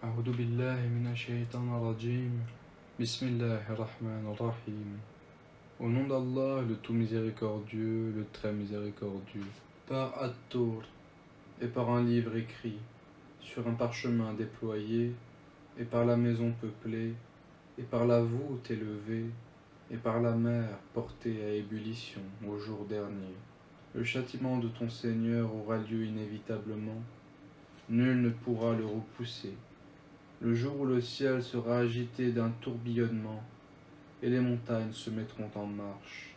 أعوذ بالله من الشيطان الرجيم. بسم الله الرحمن الرحيم. Au nom d'Allah, le tout miséricordieux, le très miséricordieux. Par At-Tur, et par un livre écrit, sur un parchemin déployé, et par la maison peuplée, et par la voûte élevée, et par la mer portée à ébullition au jour dernier. Le châtiment de ton Seigneur aura lieu inévitablement, nul ne pourra le repousser. Le jour où le ciel sera agité d'un tourbillonnement, et les montagnes se mettront en marche.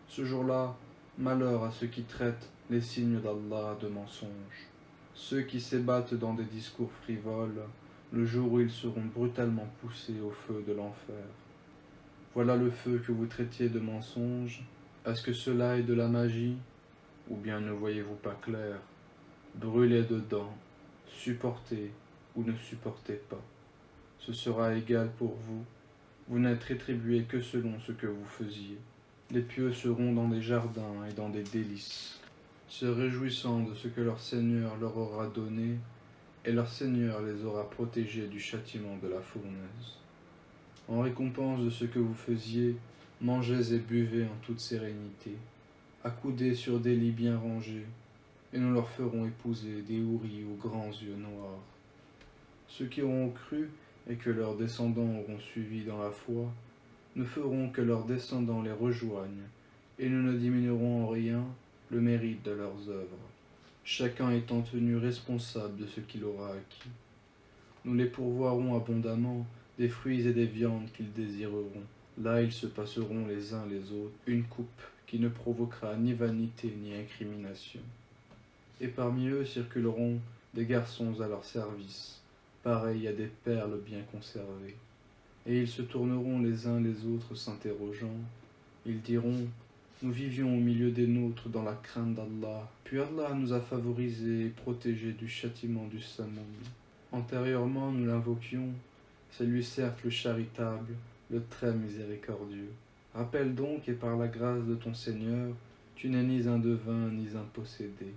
Ce jour-là, malheur à ceux qui traitent les signes d'Allah de mensonges, ceux qui s'ébattent dans des discours frivoles, le jour où ils seront brutalement poussés au feu de l'enfer. Voilà le feu que vous traitiez de mensonge. Est-ce que cela est de la magie, ou bien ne voyez-vous pas clair? Brûlez dedans, supportez ou ne supportez pas. Ce sera égal pour vous. Vous n'êtes rétribués que selon ce que vous faisiez. Les pieux seront dans des jardins et dans des délices, se réjouissant de ce que leur Seigneur leur aura donné, et leur Seigneur les aura protégés du châtiment de la fournaise. En récompense de ce que vous faisiez, mangez et buvez en toute sérénité, accoudés sur des lits bien rangés, et nous leur ferons épouser des houris aux grands yeux noirs. Ceux qui auront cru et que leurs descendants auront suivi dans la foi, ne feront que leurs descendants les rejoignent, et nous ne diminuerons en rien le mérite de leurs œuvres, chacun étant tenu responsable de ce qu'il aura acquis. Nous les pourvoirons abondamment des fruits et des viandes qu'ils désireront. Là ils se passeront les uns les autres une coupe qui ne provoquera ni vanité ni incrimination. Et parmi eux circuleront des garçons à leur service, pareils à des perles bien conservées. Et ils se tourneront les uns les autres s'interrogeant. Ils diront, nous vivions au milieu des nôtres dans la crainte d'Allah, puis Allah nous a favorisés et protégés du châtiment du Samoum. Antérieurement nous l'invoquions, c'est lui certes le charitable, le très miséricordieux. Rappelle donc, et par la grâce de ton Seigneur, tu n'es ni un devin ni un possédé.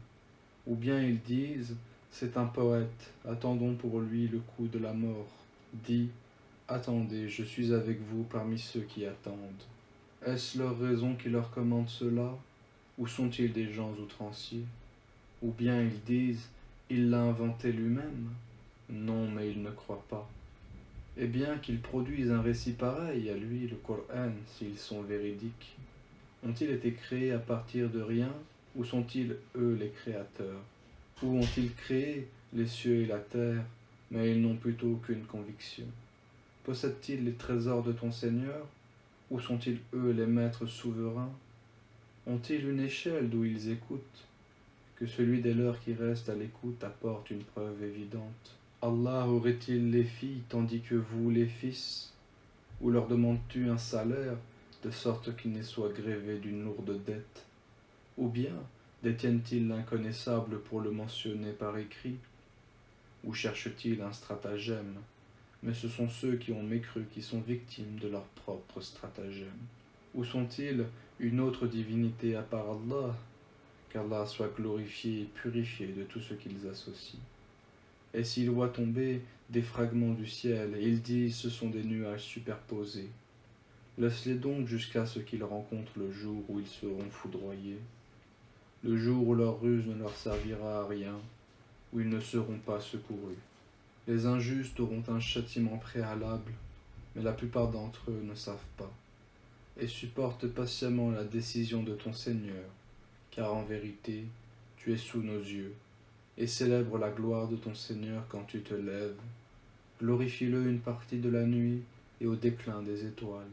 Ou bien ils disent, c'est un poète, attendons pour lui le coup de la mort. Dis, attendez, je suis avec vous parmi ceux qui attendent. Est-ce leur raison qui leur commande cela, ou sont-ils des gens outranciers? Ou bien ils disent, il l'a inventé lui-même? Non, mais ils ne croient pas. Et bien qu'ils produisent un récit pareil à lui, le Coran, s'ils sont véridiques, ont-ils été créés à partir de rien, ou sont-ils eux les créateurs? Ou ont-ils créé les cieux et la terre, mais ils n'ont plutôt qu'une conviction? Possèdent-ils les trésors de ton Seigneur, ou sont-ils eux les maîtres souverains? Ont-ils une échelle d'où ils écoutent? Que celui des leurs qui reste à l'écoute apporte une preuve évidente. Allah aurait-il les filles tandis que vous les fils? Ou leur demandes-tu un salaire, de sorte qu'ils ne soient grévés d'une lourde dette? Ou bien détiennent-ils l'inconnaissable pour le mentionner par écrit? Ou cherchent-ils un stratagème? Mais ce sont ceux qui ont mécru qui sont victimes de leur propre stratagème. Ou sont-ils une autre divinité à part Allah? Qu'Allah soit glorifié et purifié de tout ce qu'ils associent. Et s'ils voient tomber des fragments du ciel, et ils disent ce sont des nuages superposés, laisse-les donc jusqu'à ce qu'ils rencontrent le jour où ils seront foudroyés, le jour où leur ruse ne leur servira à rien, où ils ne seront pas secourus. Les injustes auront un châtiment préalable, mais la plupart d'entre eux ne savent pas, et supportent patiemment la décision de ton Seigneur, car en vérité, tu es sous nos yeux, et célèbre la gloire de ton Seigneur quand tu te lèves. Glorifie-le une partie de la nuit et au déclin des étoiles.